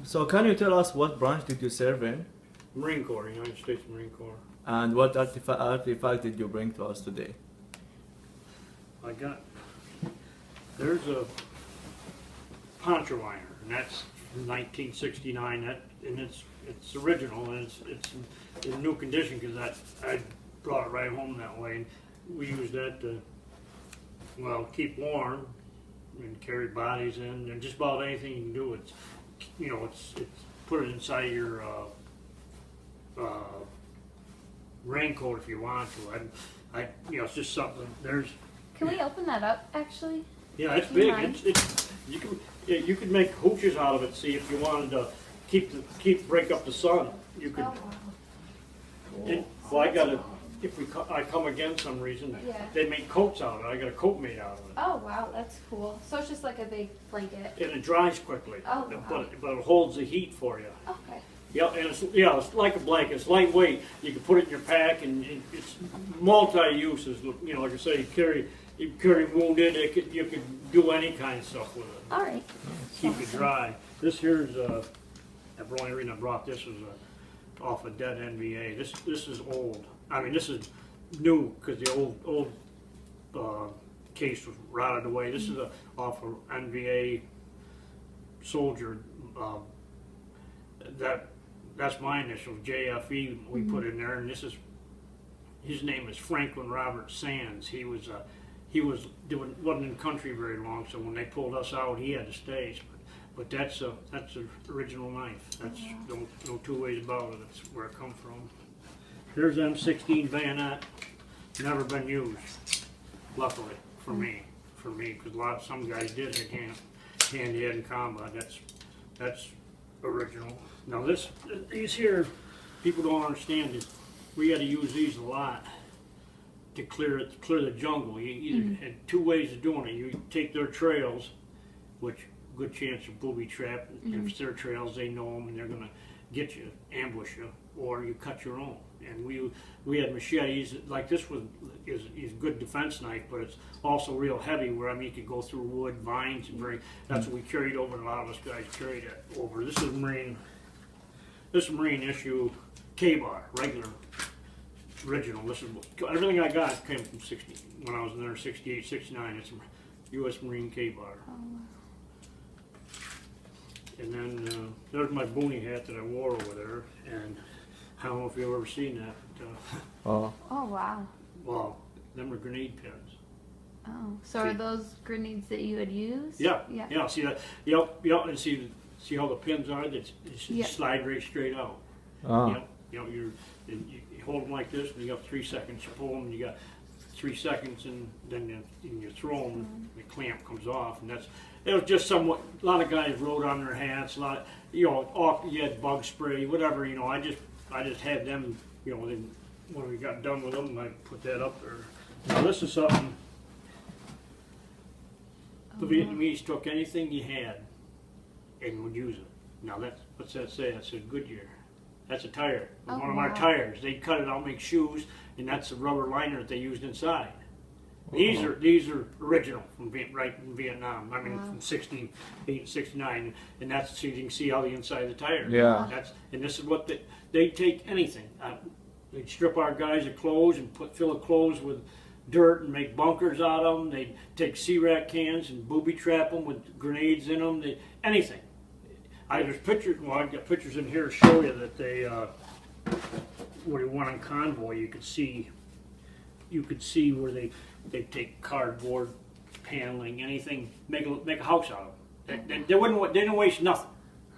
So can you tell us what branch did you serve in? Marine Corps, United States Marine Corps. And what artifact did you bring to us today? There's a poncho liner, and that's from 1969. It's original, and it's in new condition because I brought it right home that way. And we use that to, well, keep warm and carry bodies in, and just about anything you can do. It's, you know, it's put it inside your raincoat if you want to. You know, it's just something. Can we open that up, actually? Yeah, it's big. You could make hooches out of it. See, if you wanted to break up the sun, you could. Oh, wow. Well, I got it. I come again some reason, Yeah. they make coats out of it. I got a coat made out of it. Oh, wow, that's cool. So it's just like a big blanket. And it dries quickly. Oh, wow. But it holds the heat for you. Okay. Yeah, and it's like a blanket. It's lightweight. You can put it in your pack, and it's multi-uses. You know, like I say, you carry wounded. You could do any kind of stuff with it. All right. Keep it dry. This here's the only reason I brought this was off a dead NVA. This is old. I mean, this is new because the old case was rotted away. This is off an NVA soldier. That's my initials, JFE. We put in there, and his name is Franklin Robert Sands. He wasn't in the country very long, so when they pulled us out, he had to stay. But that's an original knife. That's no two ways about it. That's where it come from. Here's M16 bayonet. Never been used, luckily for me, because some guys did. They can't hand-to-hand in combat. That's original. Now these here, people don't understand it. We had to use these a lot to clear the jungle. You either had two ways of doing it. You take their trails, which good chance of booby trap. If it's their trails, they know them and they're gonna get you, ambush you, or you cut your own. And we had machetes. Like this is a good defense knife, but it's also real heavy. Where I mean, you could go through wood, vines, and that's what we carried over. And a lot of us guys carried it over. This is Marine issue K-bar, regular, original. This is everything I got came from when I was in there, 68, 69. It's a U.S. Marine K-bar. And then there's my boonie hat that I wore over there, and I don't know if you've ever seen that. But, Oh, wow. well, them are grenade pins. Oh, so are those grenades that you would use? Yeah. See that? Yep. And see how the pins are? They slide right straight out. Yep. You know, you hold them like this, and you got 3 seconds. You pull them, and you got 3 seconds, and then you throw them. And the clamp comes off, and it was just somewhat. A lot of guys wrote on their hats. A lot, you had bug spray, whatever. You know, I just had them. You know, when we got done with them, I put that up there. Now this is something. The Vietnamese took anything you had and would use it. Now what's that say? That's a Goodyear. That's a tire. One of our tires. They cut it out, make shoes, and that's the rubber liner that they used inside. These are original from Vietnam. I mean, from 68 and 69, and that's so you can see how the inside of the tire. Yeah. And this is what they take anything. They'd strip our guys of clothes and fill the clothes with dirt and make bunkers out of them. They'd take C-rack cans and booby trap them with grenades in them. Anything. There's pictures. Well, I've got pictures in here to show you that they where they went on convoy. You could see where they take cardboard, paneling, anything, make a house out of it. They didn't waste nothing.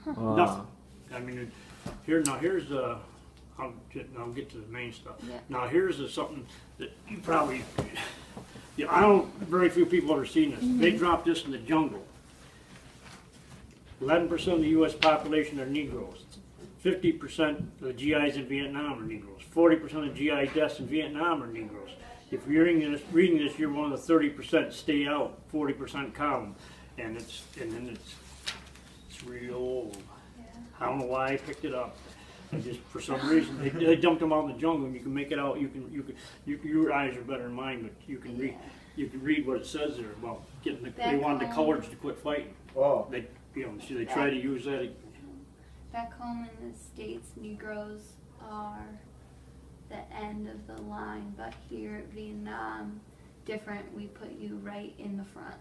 Nothing. I mean, here's I'll get to the main stuff. Yeah. Now here's something that you probably, very few people have ever seen this. They dropped this in the jungle. 11% of the U.S. population are Negroes. 50% of the GIs in Vietnam are Negroes. 40% of GI deaths in Vietnam are Negroes. If you're reading this, you're one of the 30% stay out, 40% come, and it's real old. Yeah. I don't know why I picked it up. For some reason they dumped them out in the jungle, and you can make it out. Your eyes are better than mine, but you can read what it says there about getting they wanted the coloreds to quit fighting. Oh. They tried to use that. Back home in the States, Negroes are the end of the line, but here at Vietnam, different. We put you right in the front.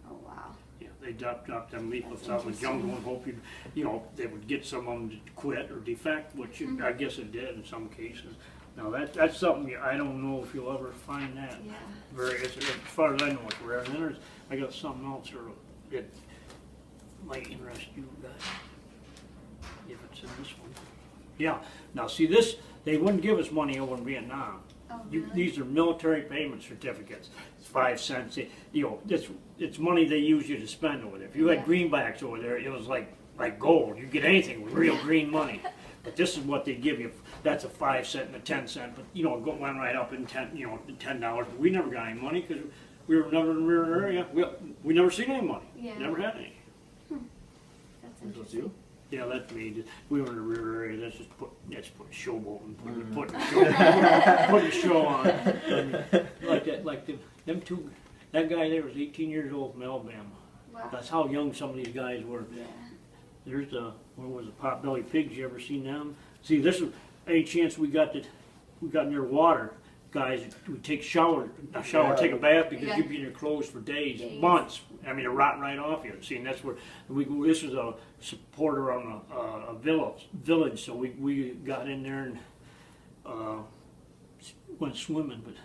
Oh wow. Yeah, they drop them leaflets out in the jungle and hope you know, they would get some of them to quit or defect, which I guess it did in some cases. Now that's something I don't know if you'll ever find that. Yeah. As far as I know, it's rare. And then I got something else that might interest you guys. If it's in this one. Yeah. Now see this, they wouldn't give us money over in Vietnam. Oh, really? These are military payment certificates. It's 5 cents. You know, it's money they use you to spend over there. If you had greenbacks over there, it was like gold. You get anything with real green money. But this is what they give you. That's a 5 cent and a 10 cent. But you know, it went right up in $10. But we never got any money because we were never in the rear area. We never seen any money. Yeah. Never had any. That's interesting. Yeah, that's me. We were in the rear area. Let's put a showboat and put a show on. Them two. That guy there was 18 years old from Alabama. Wow. That's how young some of these guys were. Yeah. There's what was the potbelly pigs? You ever seen them? See, this is any chance we got near water. Guys, we take take a bath because you'd be in your clothes for days, months. I mean, it rot right off you. See, and that's where this was a supporter on a village, so we got in there and went swimming. But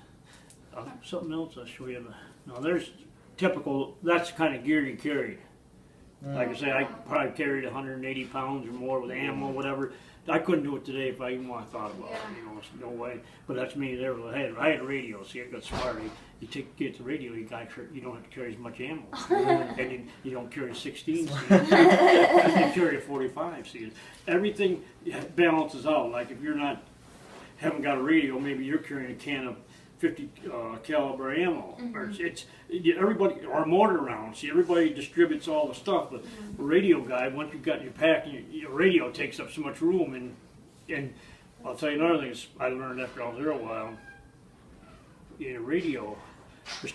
something else I'll show you. Now there's typical. That's the kind of gear you carried. Like I say, I probably carried 180 pounds or more with ammo, whatever. I couldn't do it today if I even thought about it. You know, no way. But that's me there. I had a radio. See, I got smart. You get the radio, you don't have to carry as much ammo, and you don't carry 16. See, you carry a 45. See, everything balances out. Like if you're haven't got a radio, maybe you're carrying a can of 50 caliber ammo, or everybody, or a mortar round. See, everybody distributes all the stuff, but a radio guy, once you've got your pack, your radio takes up so much room, and I'll tell you another thing I learned after I was there a while. In a radio, there's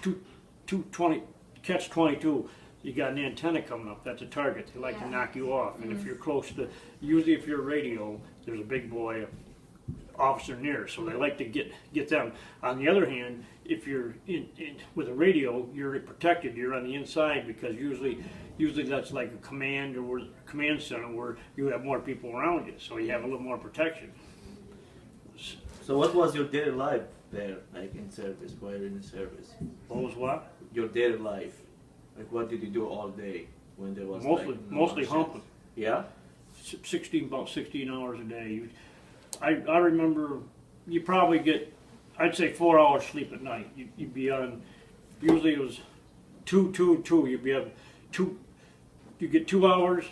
catch-22. You got an antenna coming up. That's a target. They like to knock you off, and if you're close to, usually if you're a radio, there's a big boy officer near, so they like to get them. On the other hand, if you're with a radio, you're protected. You're on the inside because usually that's like a command or a command center where you have more people around you, so you have a little more protection. So what was your daily life there, like in service, while in the service? What was what? Your daily life. Like what did you do all day when there was mostly humping. Yeah? About 16 hours a day. I remember you probably get, I'd say 4 hours sleep at night. You'd be on, usually it was 2. You'd be on you get 2 hours,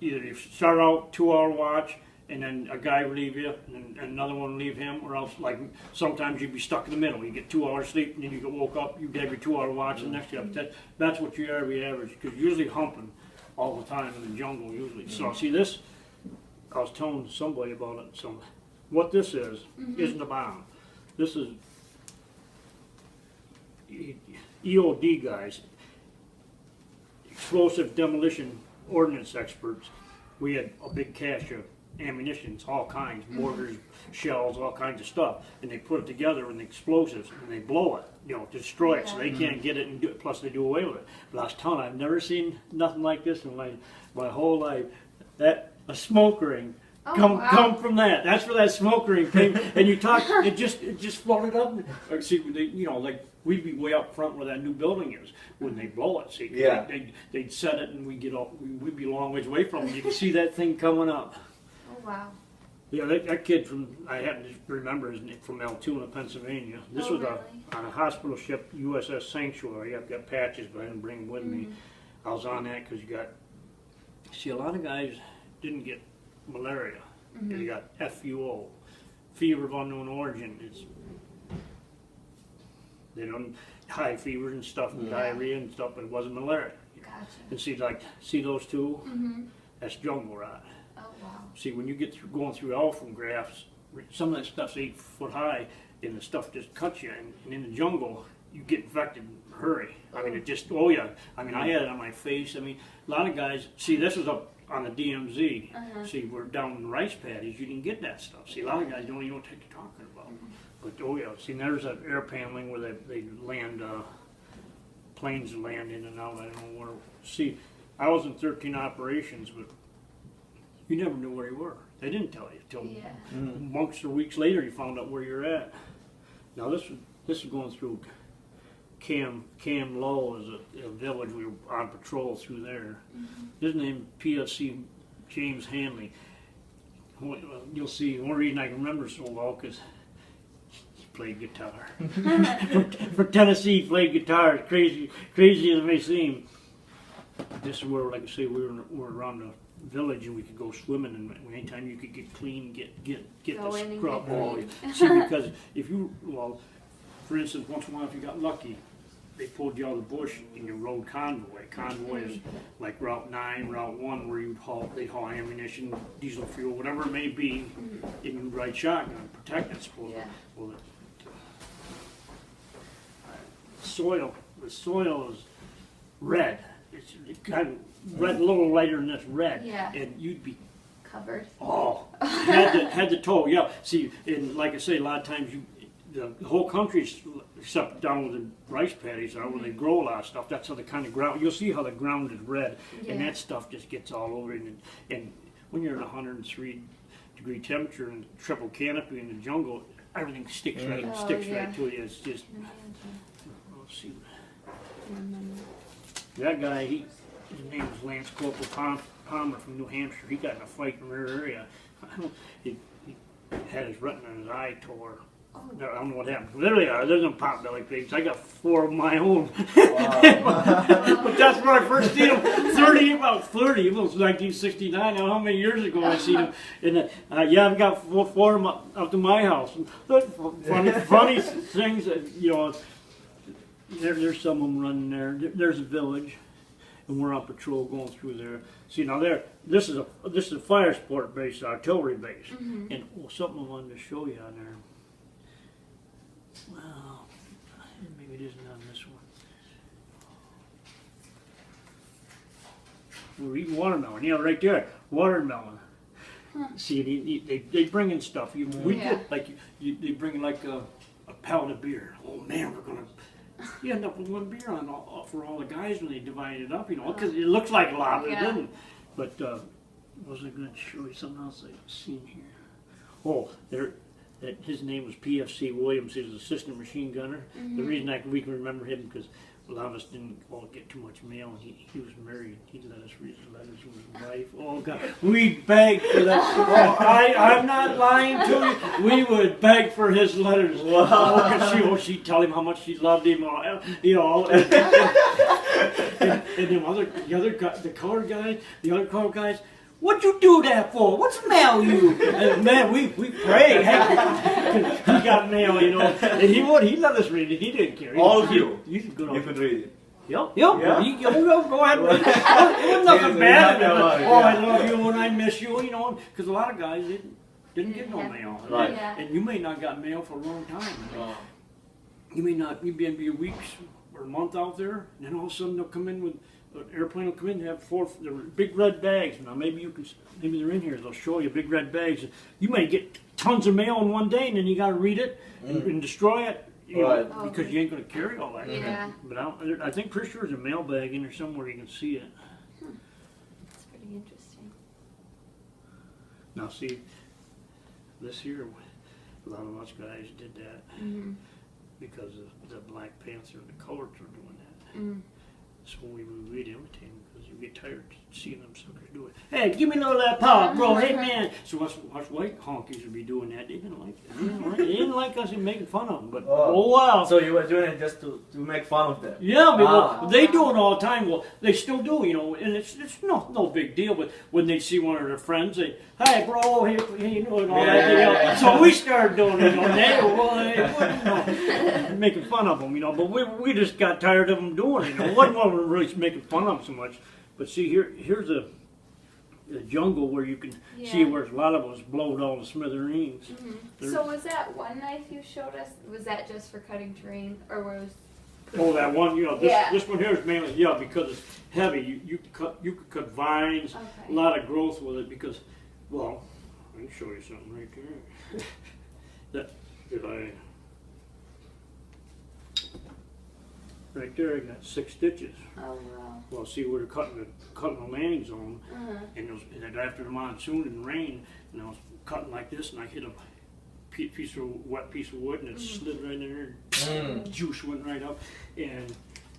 either you start out 2-hour watch, and then a guy would leave you, and another one would leave him, or else like sometimes you'd be stuck in the middle. You get 2 hours sleep, and then you get woke up, you'd have your 2-hour watch, and the next day. That's what you average, because usually humping all the time in the jungle usually. So see this? I was telling somebody about it. So, what this is isn't a bomb. This is EOD guys, explosive demolition ordnance experts. We had a big cache of ammunition, all kinds, mortars, shells, all kinds of stuff, and they put it together with explosives and they blow it, destroy it, so they can't get it and do it. Plus, they do away with it. But I was telling, I've never seen nothing like this in my whole life. A smoke ring come from that. That's where that smoke ring came. And you talk, it just floated up. See, like we'd be way up front where that new building is when they blow it. See, they'd set it, and we'd be a long ways away from it. You can see that thing coming up. Oh wow. Yeah, that kid I happen to remember his name, from Altoona, Pennsylvania. This was on a hospital ship, USS Sanctuary. I've got patches, but I didn't bring them with me. I was on that because see, a lot of guys didn't get malaria. They got FUO, fever of unknown origin. They don't high fevers and stuff, and diarrhea and stuff, but it wasn't malaria. Gotcha. And see those two? That's jungle rot. Oh wow. See, when you get going through elephant grafts, some of that stuff's 8 foot high, and the stuff just cuts you. And in the jungle, you get infected in a hurry. I mean, I mean, I had it on my face. I mean, a lot of guys. See, this was up on the DMZ. Uh-huh. See, we're down in rice paddies, you didn't get that stuff. See, a lot of guys don't even know what you're talking about. But oh yeah, see, there's that air paneling where they land, planes land in and out. I don't know where. See, I was in 13 operations, but you never knew where you were. They didn't tell you till months or weeks later you found out where you're at. Now this is going through Cam Low is a village. We were on patrol through there. His name PFC James Hanley. You'll see. One reason I can remember so well because he played guitar. for Tennessee, he played guitar. Crazy as it may seem. This is where, like I say, we're around the village and we could go swimming, and anytime you could get clean, get Go the in and scrub get all. clean. See, because if you, well, for instance, once in a while if you got lucky, they pulled you out of the bush and you rode convoy. Convoy is like Route 9, Route 1, where they'd haul ammunition, diesel fuel, whatever it may be, and you'd ride shotgun, protect it, suppose. Yeah. Well, the soil is red. It's kind of red, a little lighter than this red. Yeah. And you'd be, Covered. oh, had to toe, yeah. See, and like I say, a lot of times the whole country's, except down with the rice paddies are, where they grow a lot of stuff, that's how the kind of ground, you'll see how the ground is red, and that stuff just gets all over it. And when you're at 103-degree temperature and triple canopy in the jungle, everything sticks right to you. It's just, let's see. That guy, his name was Lance Corporal Palmer from New Hampshire. He got in a fight in their area. He had his retina in his eye tore. I don't know what happened. Literally, there's no pot-belly pigs. I got 4 of my own. But that's when I first seen them. It was 1969. I don't know how many years ago I seen them. And yeah, I've got 4 of them up to my house. Funny things that, you know, there's some of them running there. There's a village, and we're on patrol going through there. See, now this is a fire sport base, artillery base, and something I wanted to show you on there. Well, maybe it isn't on this one. We're eating watermelon. Yeah, right there, watermelon. See, they bring in stuff. They bring in like a pound of beer. Oh man, we're gonna. You end up with 1 beer for all the guys when they divide it up, you know, because it looks like a lot, but it doesn't. But was I going to show you something else I've seen here? Oh, his name was PFC Williams. He was an assistant machine gunner. The reason we can remember him because a lot of us didn't all get too much mail, and he was married. He let us read his letters with his wife. Oh God, we begged for that. Oh, I'm not lying to you. We would beg for his letters. Wow. She'd tell him how much she loved him. You know, and the colored guys. What'd you do that for? What's mail you? Man, we pray. Hey, he got mail, you know. And he let us read it. He didn't care. All of you. You could read it. Yep. Yeah. Go ahead. It wasn't nothing bad. I love you and I miss you, you know. Because a lot of guys didn't get no mail. Right. Yeah. And you may not got mail for a long time. You may not. You'd be weeks or a month out there, and then all of a sudden they'll come in with. An airplane will come in and have 4 big red bags. Now maybe they're in here. They'll show you big red bags. You may get tons of mail in one day, and then you got to read it and destroy it, you know, because you ain't going to carry all that. Yeah. But I think pretty sure there's a mail bag in there somewhere you can see it. That's pretty interesting. Now see, this year, a lot of us guys did that because of the Black Panther and the colors were doing that. So we'd imitate them because you get tired seeing them suckers do it. Hey, give me a little of that pop, bro. Hey, man. So us white honkies would be doing that. They didn't like that. They didn't like us making fun of them. But oh wow. So you were doing it just to make fun of them? Yeah, but they do it all the time. Well, they still do, you know, and it's no big deal. But when they see one of their friends, they, hey, bro, hey, you know, and all that. You know. So we started doing it, you know, and they were making fun of them, you know. But we just got tired of them doing it. You know, it wasn't one really making fun of them so much. But see, here's a jungle where you can see where a lot of us blowed all the smithereens. So was that one knife you showed us, was that just for cutting terrain, or was Oh, that one, you know, Yeah. this one here is mainly, yeah, because it's heavy. You could cut vines, Okay. a lot of growth with it because, well, I can show you something right there. Right there, I got 6 stitches. Oh wow. Well, see, we're cutting the landing zone, Uh-huh. and after the monsoon and rain, and I was cutting like this, and I hit a wet piece of wood, and it slid right in there. Juice went right up, and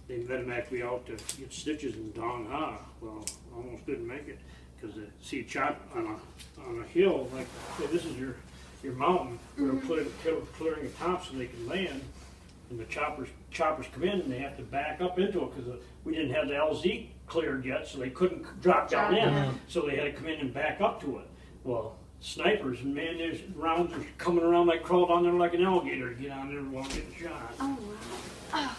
they medevacked me out to get stitches in Dong Ha. Well, I almost didn't make it because see, chop on a hill like say, this is your mountain. We're clearing the top so they can land. And the choppers come in and they have to back up into it because we didn't have the LZ cleared yet, so they couldn't drop down in. So they had to come in and back up to it. Well, snipers and man, there's rounds are coming around like crawled on there like an alligator to get on there while getting shot. Oh wow.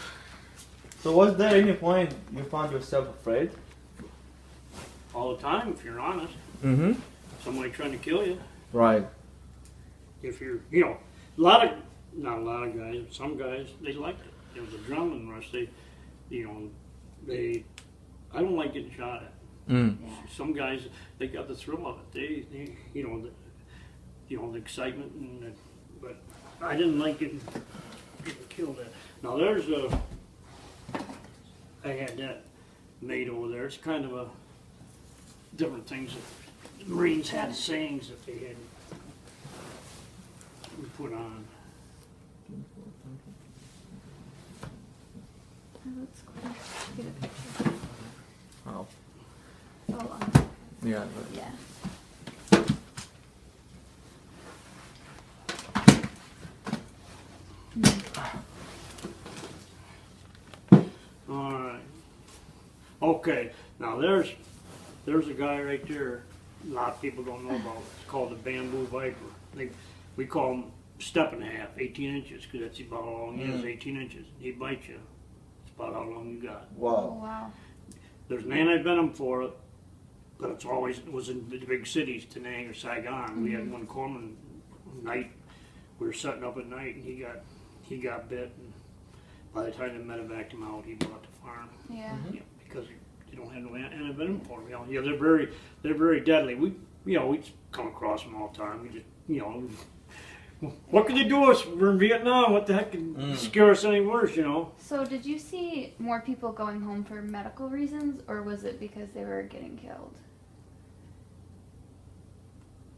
So was there any point you found yourself afraid? All the time, if you're honest. Mm-hmm. Somebody trying to kill you. Right. If you're, not a lot of guys, but some guys, they liked it. It was adrenaline rush. I don't like getting shot at. Mm. Yeah. Some guys, they got the thrill of it. The excitement, but I didn't like getting killed at. Now there's I had that made over there. It's kind of a different things that the Marines had sayings that they had we put on. Oh, that's cool. Get a picture. Oh. Oh, Yeah. yeah. All right. Okay. Now there's a guy right there. A lot of people don't know about it. It's called the bamboo viper. We call him step and a half, 18 inches, because that's about how long he is. 18 inches. He bites you. It's about how long you got. Oh Wow. wow. There's an anti-venom for it, but it was in the big cities, Da Nang or Saigon. We had one corpsman night. We were setting up at night, and he got bit. And by the time they medevaced him out, he brought the farm. Yeah. Yeah, because you don't have no anti-venom for them. Yeah, they're very deadly. We come across them all the time. We just what can they do us? We're in Vietnam. What the heck can scare us any worse? So did you see more people going home for medical reasons, or was it because they were getting killed?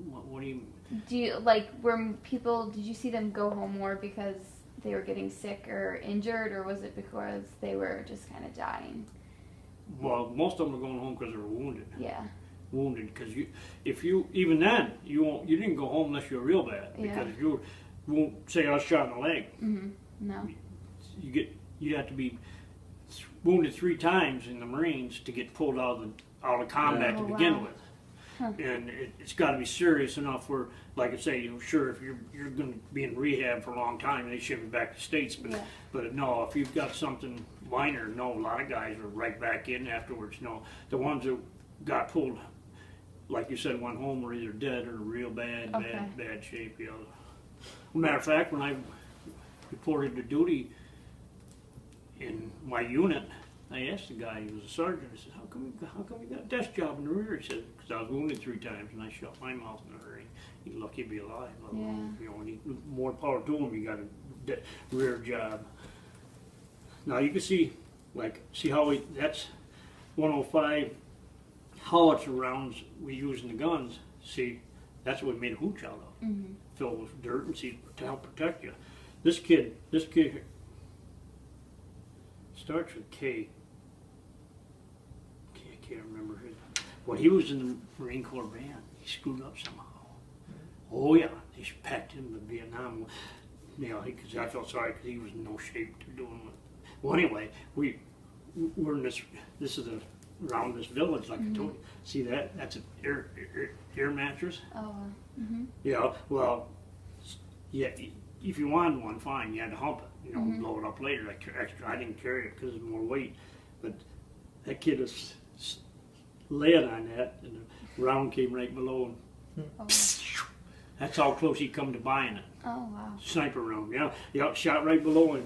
What do you? Did you see them go home more because they were getting sick or injured, or was it because they were just kind of dying? Well, most of them are going home because they were wounded. Yeah. Wounded because even then you didn't go home unless you were real bad. Yeah. Because if you won't say I was shot in the leg, No. you have to be wounded 3 times in the Marines to get pulled out of combat to begin with. Huh. And it's got to be serious enough where, like I say, sure, if you're going to be in rehab for a long time, they ship you back to the States. But no, if you've got something minor, no, a lot of guys are right back in afterwards. No, the ones that got pulled, like you said, went home were either dead or real bad shape. Matter of fact, when I reported to duty in my unit, I asked the guy, he was a sergeant, I said, how come you got a desk job in the rear? He said, because I was wounded 3 times and I shot my mouth in the rear. He's lucky to be alive. And more power to him, he got a rear job. Now you can see how that's 105 howitzer rounds we use in the guns. See, that's what we made a hooch out of. Filled with dirt and see to help protect you. This kid starts with K. I can't remember his. When he was in the Marine Corps band, he screwed up somehow. Oh yeah, they packed him to Vietnam. Because I felt sorry because he was in no shape to doing it. Well, anyway, we're in this is around this village, like I told you. See that? That's an air mattress. Oh. Yeah. Well, yeah. If you wanted one, fine. You had to hump it. Blow it up later. Like extra. I didn't carry it because it's more weight. But that kid was laying on that, and the round came right below. And that's how close he come to buying it. Oh wow. Sniper round. Yeah. Shot right below him.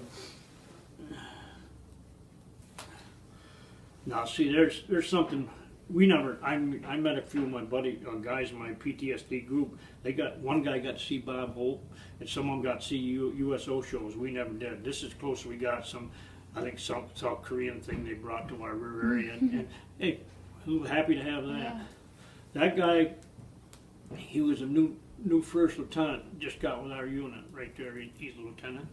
Now, see, there's something we never. I met a few of my guys in my PTSD group. One guy got to see Bob Hope, and someone got to see USO shows. We never did. This is close. We got some, I think, South Korean thing they brought to our river area, and hey, we were happy to have that. Yeah. That guy, he was a new first lieutenant. Just got with our unit right there. He's a lieutenant.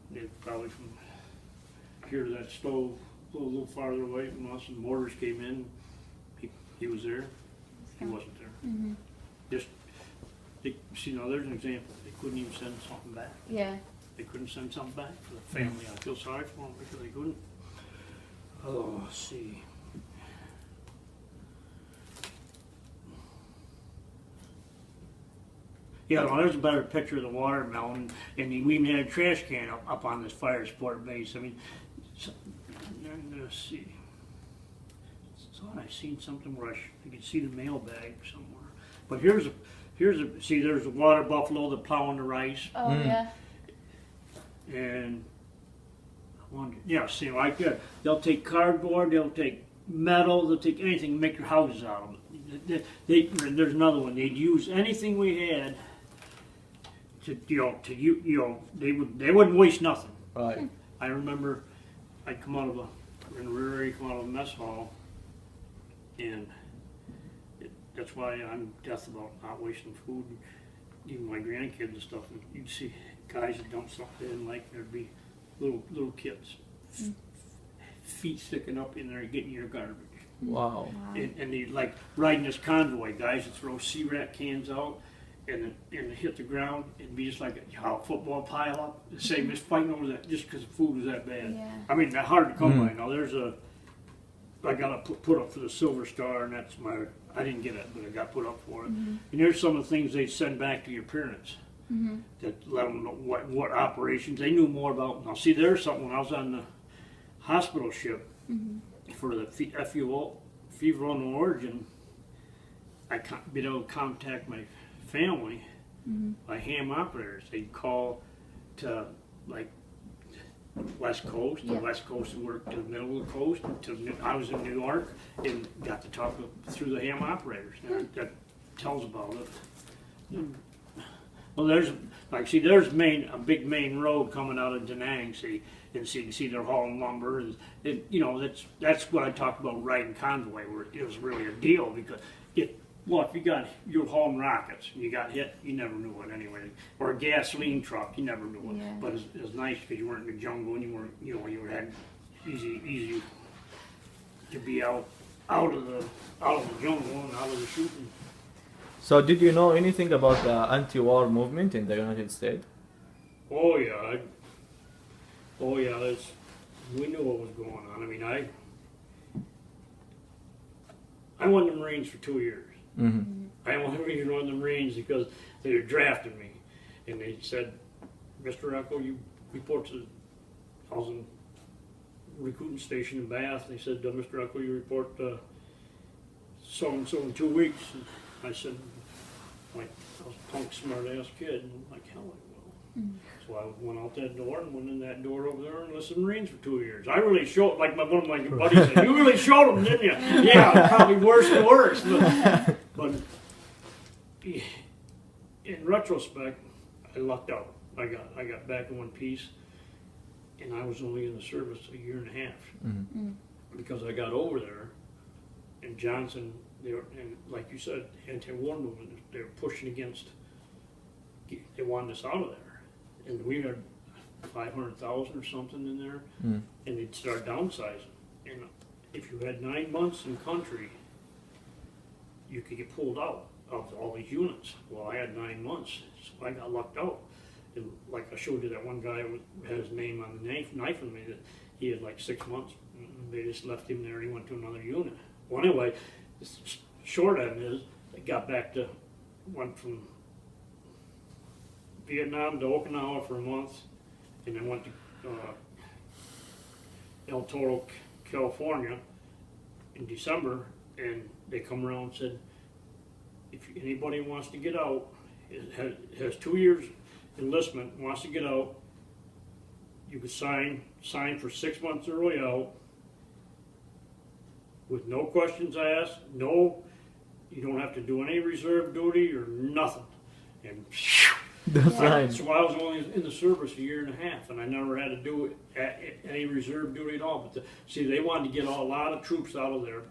They're probably from here to that stove. A little farther away from us, and mortars came in. He was there. He wasn't there. Just, see, now there's an example. They couldn't even send something back. Yeah. They couldn't send something back for the family. I feel sorry for them because they couldn't. Oh, let's see. Yeah, well, there's a better picture of the watermelon, and we even had a trash can up on this fire support base. I mean, let's see. Thought I seen something where I could see the mailbag somewhere. But see, there's a water buffalo that plowing the rice. Oh yeah. And yeah, see, like that. They'll take cardboard, they'll take metal, they'll take anything to make their houses out of it. There's another one. They'd use anything we had to they wouldn't waste nothing. Right. I remember I'd come out of a mess hall, and that's why I'm death about not wasting food. Even my grandkids and stuff, and you'd see guys that dump stuff they didn't like, there'd be little kids, feet sticking up in there getting your garbage. Wow. And they like riding this convoy, guys that throw C-Rat cans out and hit the ground and be just like a football pile up. The same as fighting over that just because the food was that bad. Yeah. I mean, that hard to come by. Now I got put up for the Silver Star, and I didn't get it, but I got put up for it. And there's some of the things they send back to your parents that let them know what operations they knew more about. Now, see, there's something when I was on the hospital ship for the fever unknown origin. I been able to contact my family by ham operators. They'd call to like West Coast, and work to the middle of the coast. I was in New York and got to talk through the ham operators. That tells about it. Well, there's a big main road coming out of Da Nang. See they're hauling lumber, and that's what I talked about riding convoy, where it was really a deal because if you're hauling rockets and you got hit, you never knew it anyway. Or a gasoline truck, you never knew it. Yeah. But it was nice because you weren't in the jungle and you had easy to be out of the jungle and out of the shooting. So did you know anything about the anti-war movement in the United States? Oh yeah, we knew what was going on. I mean, I won the Marines for 2 years. I only won the Marines because they were drafting me, and they said, "Mr. Eckel, you report to." I was in recruiting station in Bath. They said, "Mr. Eckel, you report so and so in 2 weeks." And I said, I was a punk, smart-ass kid, and I'm like, hell, I will. So I went out that door and went in that door over there and enlisted Marines for 2 years. I really showed, like one of my buddies said, "You really showed them, didn't you?" Yeah, probably worse than worse. But in retrospect, I lucked out. I got back in one piece, and I was only in the service a year and a half because I got over there, and Johnson. And like you said, anti-war movement, they were pushing against, they wanted us out of there. And we had 500,000 or something in there, and they'd start downsizing. And if you had 9 months in country, you could get pulled out of all these units. Well, I had 9 months, so I got lucked out. And like I showed you, that one guy had his name on the knife on me, that he had like 6 months. They just left him there and he went to another unit. Well, anyway, the short end is, went from Vietnam to Okinawa for a month, and then went to El Toro, California in December, and they come around and said, if anybody wants to get out, has 2 years enlistment, wants to get out, you could sign for 6 months early out, with no questions asked, no, you don't have to do any reserve duty or nothing. And That's right. so I was only in the service a year and a half, and I never had to do any reserve duty at all. But see, they wanted to get a lot of troops out of there.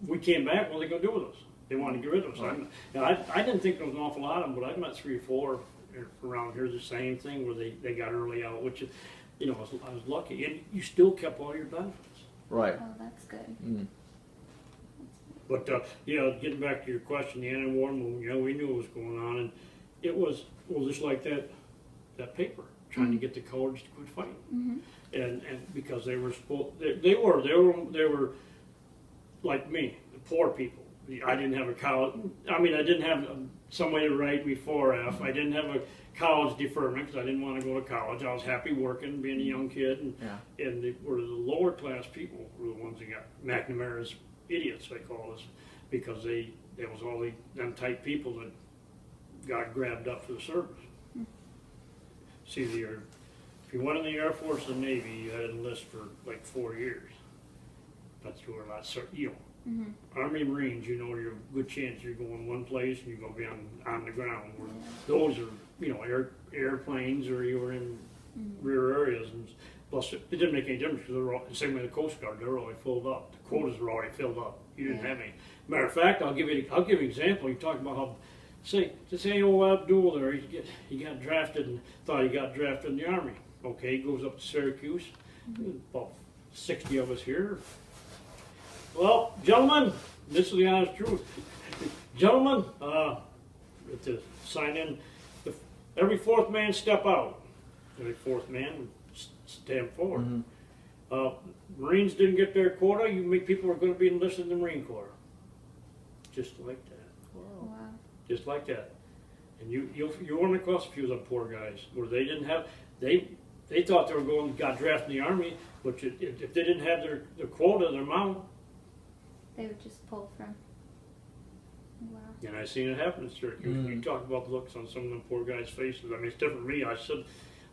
We came back. What are they going to do with us? They wanted to get rid of us. I didn't think there was an awful lot of them, but I met 3 or 4 around here. The same thing where they got early out, which is, you know, I was lucky, and you still kept all your benefits. Right. Oh, that's good. Mm. But yeah, getting back to your question, the anti-war movement, you know, we knew what was going on, and it was just like that paper trying to get the coloreds to quit fighting, and because they were they were like me, the poor people. I didn't have a college. I mean, I didn't have somebody to write me 4F. I didn't have a college deferment because I didn't want to go to college. I was happy working, being a young kid, and they were the lower class people were the ones that got McNamara's idiots, they call us, because there was all them type people that got grabbed up for the service. See, if you went in the Air Force and Navy, you had to enlist for like 4 years. That's where a lot of, you know. Army Marines, you know, you're a good chance you're going one place and you're going to be on the ground. Where those are, you know, airplanes, or you were in rear areas. And plus, it didn't make any difference because they're all, the same way the Coast Guard, they were already filled up. The quotas were already filled up. You didn't have any. Matter of fact, I'll give you an example. You talk about how, say old Abdul there, he got drafted and thought he got drafted in the Army. Okay, he goes up to Syracuse. About 60 of us here. Well, gentlemen, this is the honest truth. Gentlemen, to sign in, every 4th man step out. Every 4th man would stand forward. Marines didn't get their quota. People are going to be enlisted in the Marine Corps. Just like that. Wow. Just like that. And you run across a few of them poor guys where they didn't have, they thought they were got drafted in the Army, but if they didn't have their quota, their amount, They would just pull from. Wow. and I seen it happen in Syracuse. You talk about the looks on some of them poor guys' faces. I mean, it's different for me. I said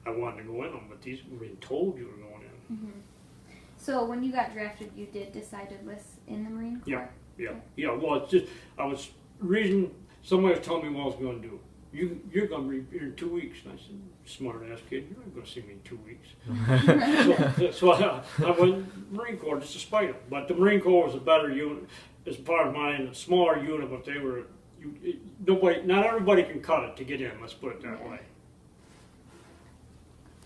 I wanted to go in them, but these were being told you were going in. So when you got drafted, you did decide to enlist in the Marine Corps? Yeah. Well, it's just reason somebody was telling me what I was going to do. You're going to be here in 2 weeks. And I said, smart ass kid, you're not going to see me in 2 weeks. so I went Marine Corps just to spite them. But the Marine Corps was a better unit, as part of mine, a smaller unit, but they were, not everybody can cut it to get in, let's put it that way.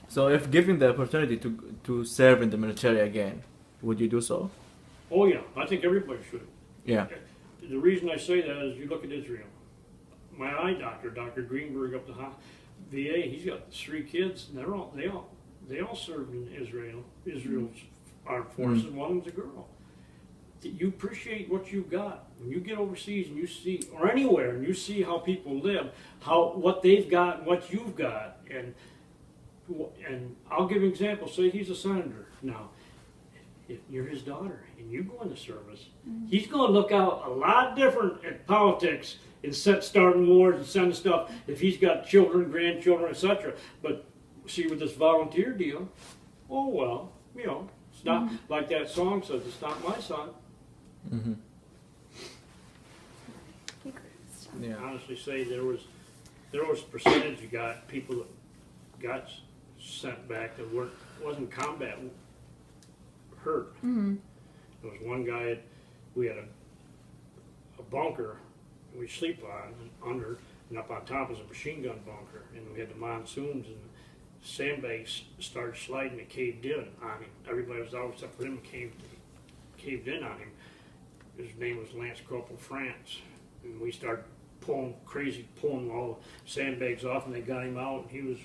So if given the opportunity to serve in the military again, would you do so? Oh yeah, I think everybody should. Yeah. The reason I say that is you look at Israel. My eye doctor, Dr. Greenberg up the VA, he's got 3 kids, and they all served in Israel's armed forces. One of them's a girl. You appreciate what you've got when you get overseas and you see, or anywhere, and you see how people live, what they've got and what you've got, and I'll give you an example. Say he's a senator now. If you're his daughter and you go into service, he's going to look out a lot different at politics and starting wars and sending stuff if he's got children, grandchildren, etc. But see, with this volunteer deal, oh well, you know, it's not like that song says, it's not my son. Yeah. Honestly, say there was percentage you got people that got sent back that wasn't combat hurt. There was one guy, we had a bunker we sleep on and under, and up on top was a machine gun bunker, and we had the monsoons and the sandbags started sliding. It caved in on him. Everybody was out except for him. Caved in on him. His name was Lance Corporal France, and we started pulling all the sandbags off, and they got him out, and he was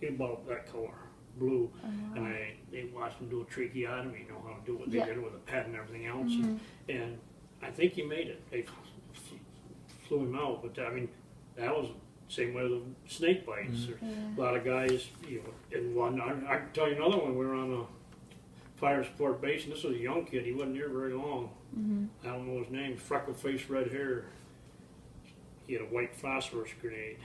about that color, blue. And they watched him do a tracheotomy, you know how to do what they did with a pad and everything else, and I think he made it. They flew him out, but I mean, that was the same way with the snake bites. A lot of guys, you know, in one, I can tell you another one. We were on a fire support base, and this was a young kid. He wasn't there very long. I don't know his name. Freckle-faced, red hair. He had a white phosphorus grenade.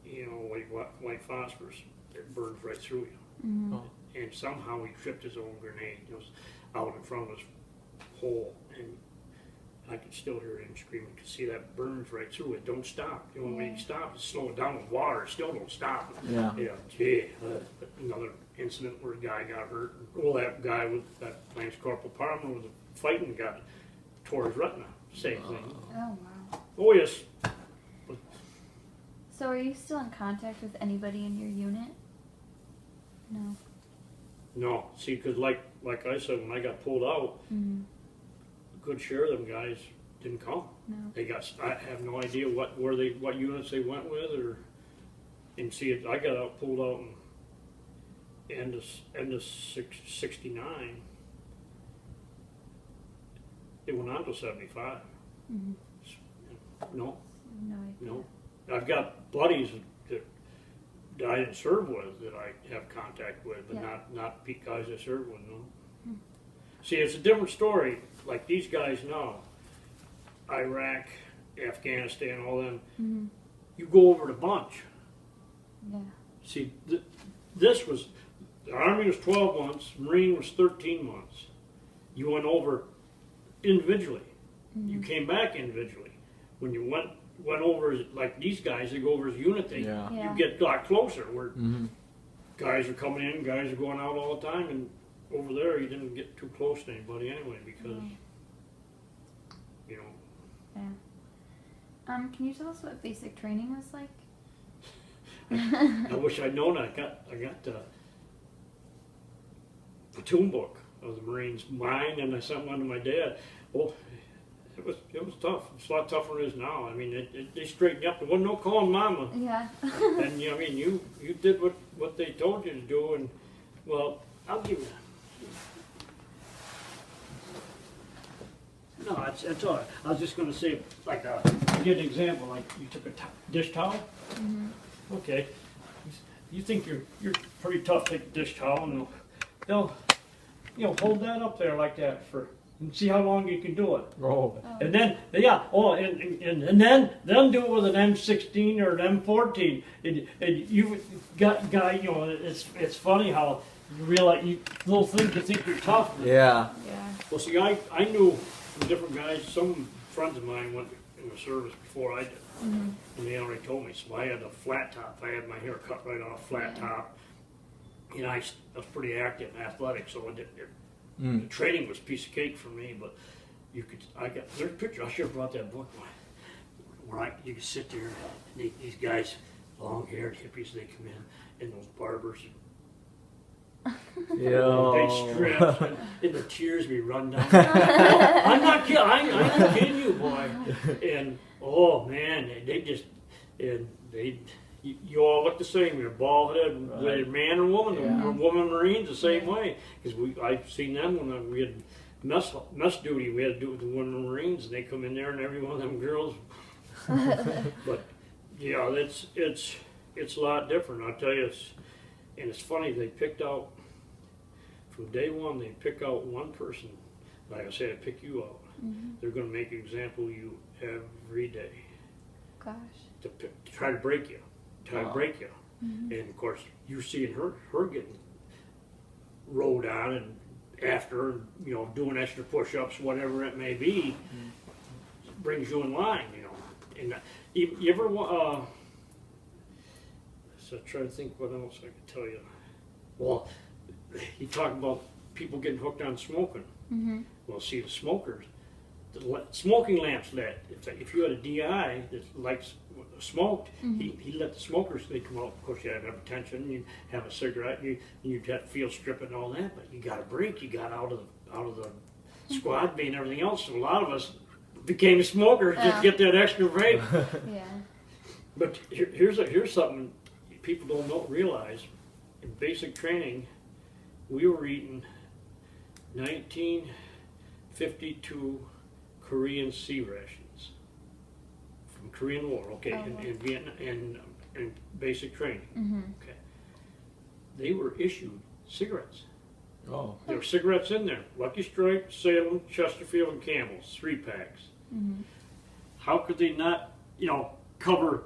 You know, white phosphorus. It burns right through you. And somehow he tripped his own grenade. It was out in front of us. hole, and I could still hear him screaming. Could see that burns right through it. Don't stop. The only way you stop is slow it down with water. It still don't stop. Yeah. Yeah. Gee. Another incident where a guy got hurt. Well, that guy with that Lance Corporal Palmer was fighting, got tore his retina. Same thing. Oh wow. Oh yes. So are you still in contact with anybody in your unit? No. No. See, because like I said, when I got pulled out, Mm-hmm. a good share of them guys didn't come. No. They got. I have no idea what units they went with, or. And see, I got out pulled out in end of 69. It went on to 75. Mm-hmm. No, No idea. no. I've got buddies that I didn't serve with that I have contact with, but Yeah. not guys I served with. No. Hmm. See, it's a different story. Like these guys now, Iraq, Afghanistan, all them. Mm-hmm. You go over the bunch. Yeah. See, this was, the Army was 12 months, Marine was 13 months. You went over individually. Mm-hmm. You came back individually. When you went over, like these guys, they go over as a unit, Yeah. Yeah. you get a lot closer, where Mm-hmm. guys are coming in, guys are going out all the time, and over there you didn't get too close to anybody anyway, because, you know. Yeah. Can you tell us what basic training was like? I wish I'd known. I got the platoon book of the Marines, mine, and I sent one to my dad. Well, it was tough. It's a lot tougher than it is now. I mean, they straightened you up. There wasn't no calling mama. Yeah. And I mean, you did what they told you to do. And well, I'll give you. No, it's all right. I was just going to say, like, I'll give you an example. Like, you took a dish towel. Mm-hmm. Okay, you think you're pretty tough. Take a dish towel and they'll hold that up there like that and see how long you can do it. Oh. And then and then do it with an M16 or an M14. And you got guy. It's funny how you realize little things you think you're tough. Yeah. Yeah. Well, see, I knew from different guys. Some friends of mine went in the service before I did. Mm-hmm. And they already told me, so I had a flat top. I had my hair cut right off, flat top. You know, I was pretty active and athletic, so the training was a piece of cake for me. But there's a picture. I should have brought that book where you could sit there. And these guys, long-haired hippies, they come in, and those barbers. Yeah. They strip, and the tears be run down. I'm not kidding. I'm not kidding you, boy. And oh man, you all look the same. You're bald headed, whether you're man or woman. Yeah. Or woman Marines the same way. Because I've seen them when we had mess duty. We had to do it with the women Marines, and they come in there, and every one of them girls. But yeah, it's a lot different. I'll tell you. And it's funny, they picked out, from day one, they pick out one person. Like I said, they pick you out. Mm-hmm. They're going to make an example of you every day Gosh. to try to break you. Mm-hmm. And of course, you're seeing her getting rode on and after, doing extra push-ups, whatever it may be, brings you in line, And you ever, so try to think what else I could tell you. Well, you talk about people getting hooked on smoking. Mm-hmm. Well, see, the smokers, the smoking lamps lit. If you had a DI that likes smoked, he let the smokers, they come out. Of course, you have hypertension, you have a cigarette, you'd have to feel stripping and all that, but you got a break. You got out of the squad bay and everything else. So a lot of us became smokers just to get that extra break. Yeah. But here's something people don't realize. In basic training, we were eating 1952 Korean sea rations from Korean War. Okay, in Vietnam and basic training. Mm-hmm. Okay, they were issued cigarettes. Oh. There were cigarettes in there: Lucky Strike, Salem, Chesterfield, and Campbell's, 3 packs. Mm-hmm. How could they not, cover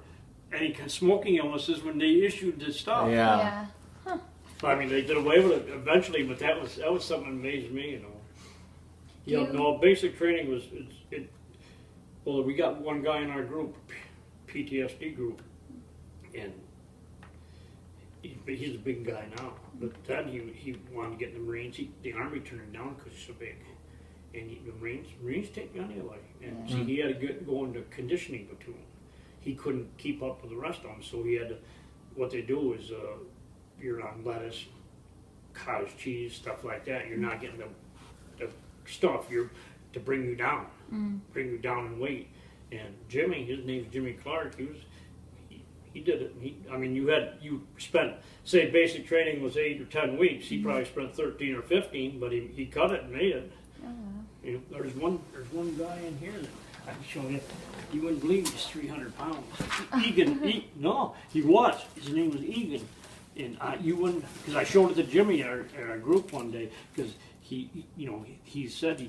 any kind of smoking illnesses when they issued this stuff? Yeah. Yeah. Huh. I mean, they did away with it eventually, but that was something that amazed me, Yeah, no, basic training was, well, we got one guy in our group, PTSD group, and he's a big guy now. But then he wanted to get in the Marines. The Army turned him down because he's so big. And the Marines take you anyway. And see, he had to go into conditioning platoon. He couldn't keep up with the rest of them, so he had to, what they do is, you're on lettuce, cottage cheese, stuff like that. You're not getting the stuff to bring you down in weight. And Jimmy, his name's Jimmy Clark, he did it. I mean, you spent, say basic training was 8 or 10 weeks, he probably spent 13 or 15, but he cut it and made it. Oh, wow. You know, there's one guy in here that I can show you. You wouldn't believe he's 300 pounds. Egan, no, he was. His name was Egan. And you wouldn't, because I showed it to Jimmy at our group one day, because he said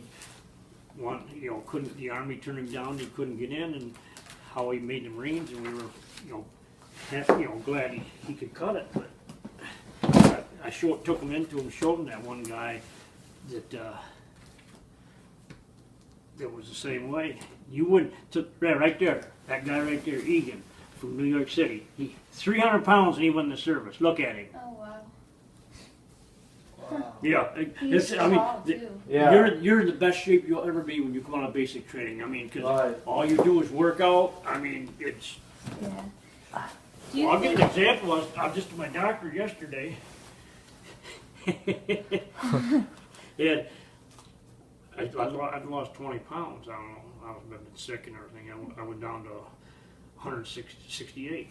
couldn't, the Army turned him down, he couldn't get in, and how he made the Marines, and we were, glad he could cut it. But I took him into him, showed him that one guy that was the same way. You wouldn't, right there, that guy right there, Egan, from New York City. 300 pounds and he went in the service. Look at him. Oh, wow. Wow. Yeah, He's tall, too. you're in the best shape you'll ever be when you come out of basic training. I mean, because Right. all you do is work out. I mean, it's. Yeah. Do you I'll give think, you an example. I was just to my doctor yesterday. And I'd lost 20 pounds. I don't know. I've been sick and everything. I went down to 168.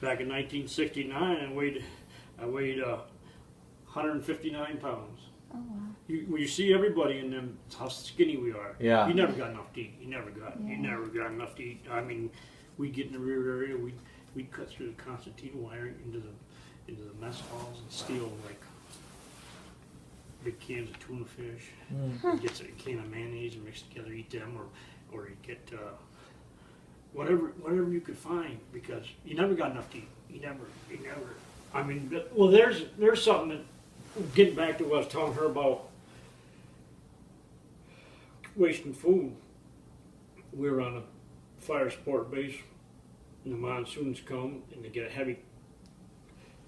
Back in 1969, I weighed 159 pounds. oh, wow. You see everybody in them, how skinny we are. Yeah. You never got enough to eat. You never got enough to eat. I mean, we'd get in the rear area, we'd cut through the concertina wiring into the mess halls and steal like big cans of tuna fish. You'd get a can of mayonnaise and mix together, eat them, or you'd get whatever you could find, because you never got enough to eat. You never. I mean, well, there's something that, getting back to what I was telling her about wasting food. We were on a fire support base, and the monsoons come, and they get a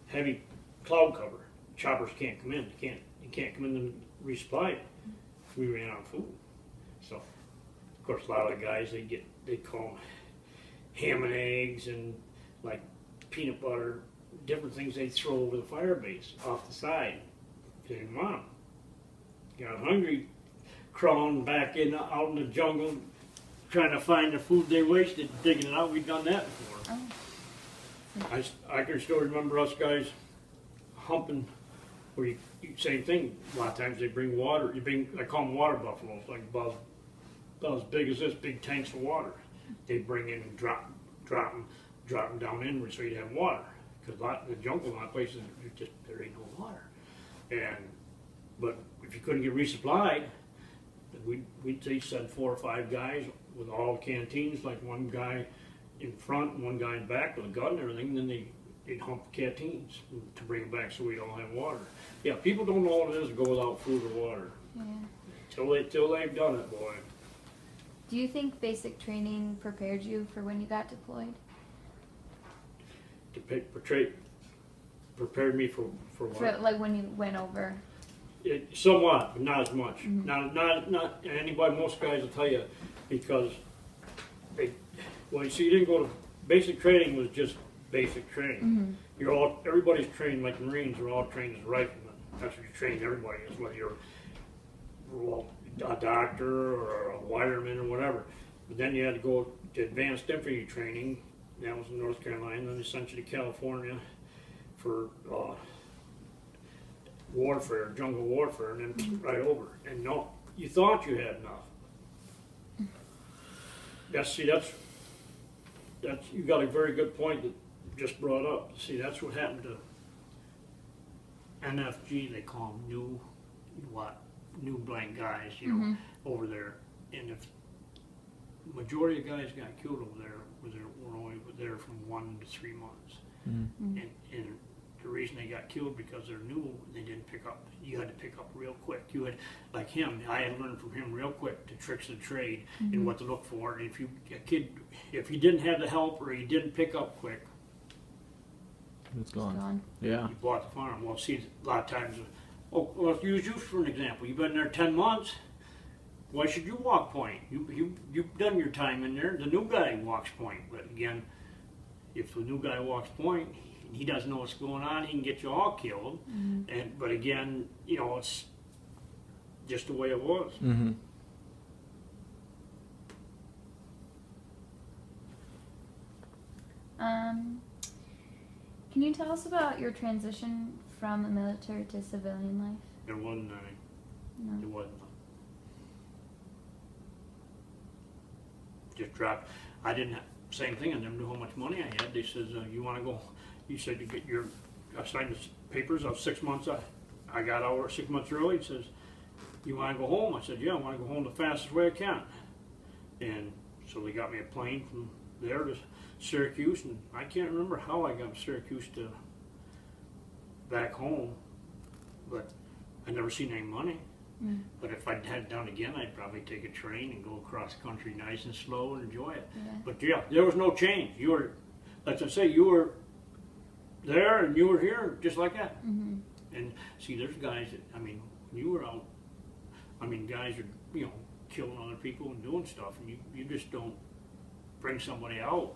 heavy cloud cover. Choppers can't come in. You can't come in and resupply it. We ran out of food. So, of course, a lot of the guys, they call them ham and eggs and like peanut butter, different things they throw over the fire base off the side. They didn't want them. Got hungry, crawling back out in the jungle, trying to find the food they wasted, digging it out. We'd done that before. Oh. I can still remember us guys humping, where same thing. A lot of times they bring water. I call them water buffaloes, like about as big as this, big tanks of water. They bring in and drop them down inward so you'd have water. Because in the jungle, a lot of places there ain't no water. But if you couldn't get resupplied, we'd send 4 or 5 guys with all canteens, like one guy in front and one guy in back with a gun and everything, and then they'd hump the canteens to bring them back so we'd all have water. Yeah, people don't know what it is to go without food or water. Yeah. Till they've done it, boy. Do you think basic training prepared you for when you got deployed? Prepared me for what? For like when you went over? Somewhat, but not as much. Not anybody. Most guys will tell you, because you see, you didn't go to basic training. Was just basic training. Everybody's trained like Marines. Are all trained as riflemen. That's what you train everybody is, whether you're a doctor or a wireman or whatever. But then you had to go to advanced infantry training. That was in North Carolina. Then they sent you to California for warfare, jungle warfare, and then right over. And no, you thought you had enough. That's you got a very good point that just brought up. See, that's what happened to NFG. They call them new blank guys, over there. And if the majority of guys got killed over there, were only there from 1 to 3 months. And the reason they got killed because they're new. They didn't pick up. You had to pick up real quick. You had, like him. I had learned from him real quick the tricks of the trade and what to look for. And if he didn't have the help or he didn't pick up quick, It's gone. Yeah. you bought the farm. Well, see, a lot of times, well, let's use you for an example. You've been there 10 months. Why should you walk point? You've done your time in there. The new guy walks point. But again, if the new guy walks point, he doesn't know what's going on. He can get you all killed. But again, you know, it's just the way it was. Mm-hmm. Can you tell us about your transition from the military to civilian life? There wasn't any. No. There wasn't. Just dropped. I didn't have, same thing. I never knew how much money I had. They says, you want to go? You said you get your, I signed the papers. I was 6 months. I got out 6 months early. He says, you want to go home? I said, yeah, I want to go home the fastest way I can. And so they got me a plane from there to Syracuse, and I can't remember how I got from Syracuse to back home, but I never seen any money. But if I'd head down again, I'd probably take a train and go across country nice and slow and enjoy it. Yeah. But yeah, there was no change. You were, let's just say, you were there and you were here just like that. And see, there's guys that, I mean, when you were out, I mean, guys are, you know, killing other people and doing stuff, and you just don't bring somebody out.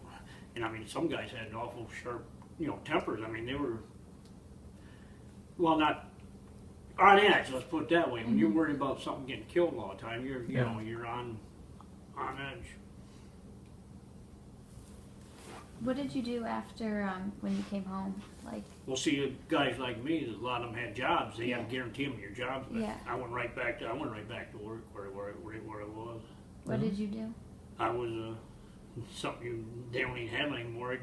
And I mean, some guys had awful sharp, you know, tempers. I mean, they were, well, not on edge, let's put it that way. When you're worried about something getting killed all the time, you're, you know, you're on edge. What did you do after when you came home? Like, Well, see, guys like me, a lot of them had jobs. They had to guarantee them your jobs. But Yeah. I went right back to work where I was. what did you do? I was something they don't even have anymore.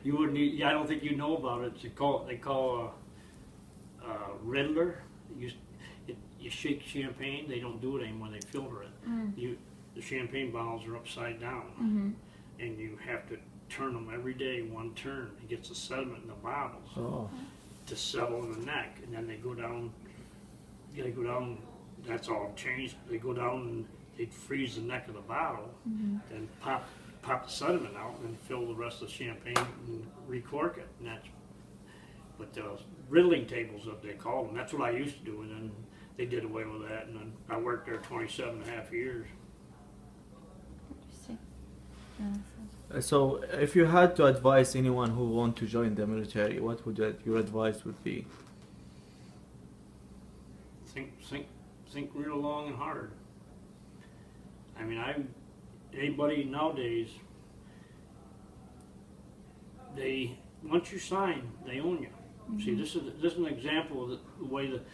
You wouldn't. I don't think you know about it. They call Riddler. You shake champagne. They don't do it anymore. They filter it. The champagne bottles are upside down, and you have to turn them every day, one turn. It gets the sediment in the bottles to settle in the neck, and then they go down. They go down. That's all changed. They go down and they freeze the neck of the bottle, then pop the sediment out, and fill the rest of the champagne and recork it. And that's. But the riddling tables, that they call them. That's what I used to do, and then they did away with that. And then I worked there 27 and a half years. Interesting. So, if you had to advise anyone who want to join the military, what would your advice would be? Think real long and hard. I mean, anybody nowadays, once you sign, they own you. See, this is an example of the way that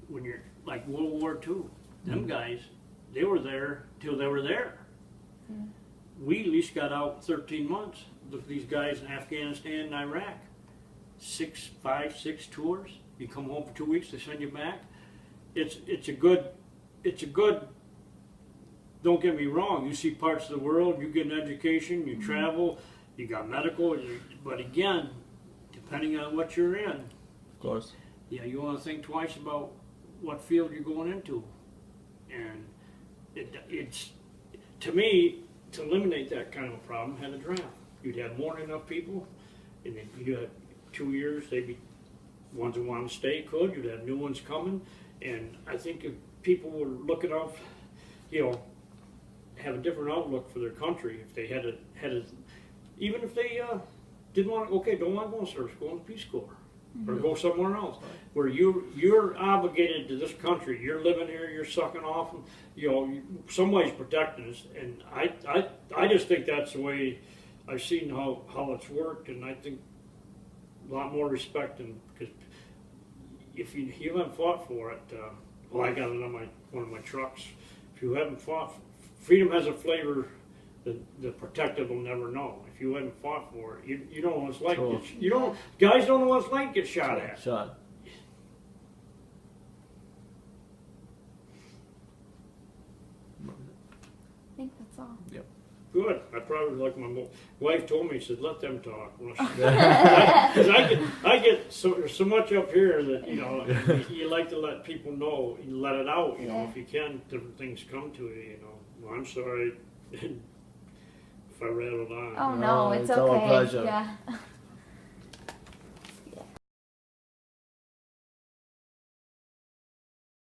when you're like World War II, them guys, they were there till they were there. We at least got out 13 months. Look at these guys in Afghanistan and Iraq. 5, 6 tours. You come home for 2 weeks, they send you back. It's a good. Don't get me wrong. You see parts of the world. You get an education. You travel. You got medical. But again, depending on what you're in, Of course. yeah, you want to think twice about what field you're going into. And it's to me, to eliminate that kind of a problem, had a draft. You'd have more than enough people, and then you had 2 years. They'd be ones that want to stay could. You'd have new ones coming, and I think if people were looking out, you know, have a different outlook for their country, if they had a even if they don't want to go in service, go in the Peace Corps. Or go somewhere else where you're obligated to this country. You're living here. You're sucking off. And, you know, somebody's protecting us, and I just think that's the way I've seen how it's worked, and I think a lot more respect. And because if you haven't fought for it, I got it on one of my trucks. If you haven't fought, freedom has a flavor that the protected will never know. If you haven't fought for it, you don't know what it's like. Sure. Guys don't know what it's like to get shot at. Shot. I think that's all. Yep. good. I probably like my wife told me, she said, let them talk. Because I get so much up here that, you know, you like to let people know, you let it out, you know, Yeah. if you can, different things come to you, you know. Well, I'm sorry if I rattled on. Oh No, no, it's it's our okay. pleasure. Yeah.